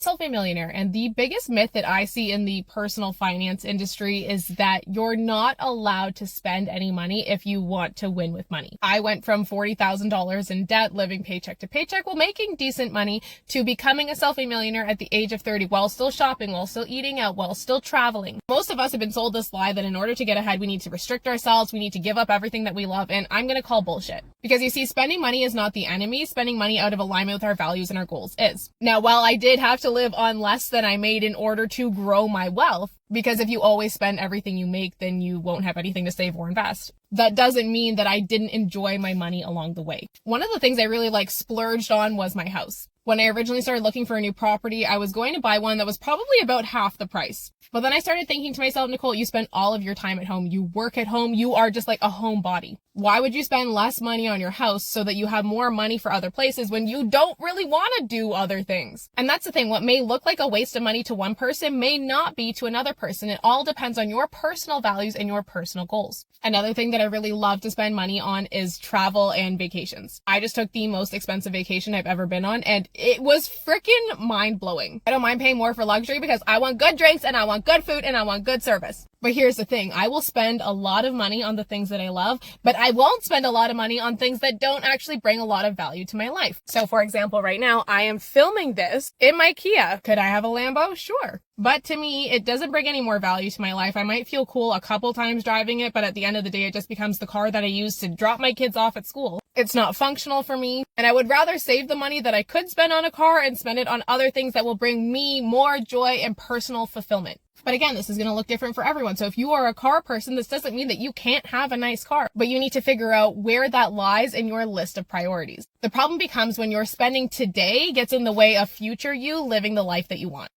self-made millionaire, and the biggest myth that I see in the personal finance industry is that you're not allowed to spend any money if you want to win with money. I went from $40,000 in debt, living paycheck to paycheck while making decent money, to becoming a self-made millionaire at the age of 30 while still shopping, while still eating out, while still traveling. Most of us have been sold this lie that in order to get ahead, we need to restrict ourselves, we need to give up everything that we love, and I'm going to call bullshit. Because you see, spending money is not the enemy. Spending money out of alignment with our values and our goals is. Now, while I did have to live on less than I made in order to grow my wealth, because if you always spend everything you make, then you won't have anything to save or invest. That doesn't mean that I didn't enjoy my money along the way. One of the things I really splurged on was my house. When I originally started looking for a new property, I was going to buy one that was probably about half the price. But then I started thinking to myself, Nicole, you spend all of your time at home. You work at home. You are just like a homebody. Why would you spend less money on your house so that you have more money for other places when you don't really want to do other things? And that's the thing. What may look like a waste of money to one person may not be to another person. It all depends on your personal values and your personal goals. Another thing that I really love to spend money on is travel and vacations. I just took the most expensive vacation I've ever been on, and it was freaking mind-blowing. I don't mind paying more for luxury because I want good drinks and I want good food and I want good service. But here's the thing. I will spend a lot of money on the things that I love, but I won't spend a lot of money on things that don't actually bring a lot of value to my life. So for example, right now I am filming this in my Kia. Could I have a Lambo? Sure. But to me, it doesn't bring any more value to my life. I might feel cool a couple times driving it, but at the end of the day, it just becomes the car that I use to drop my kids off at school. It's not functional for me, and I would rather save the money that I could spend on a car and spend it on other things that will bring me more joy and personal fulfillment. But again, this is going to look different for everyone. So if you are a car person, this doesn't mean that you can't have a nice car, but you need to figure out where that lies in your list of priorities. The problem becomes when your spending today gets in the way of future you living the life that you want.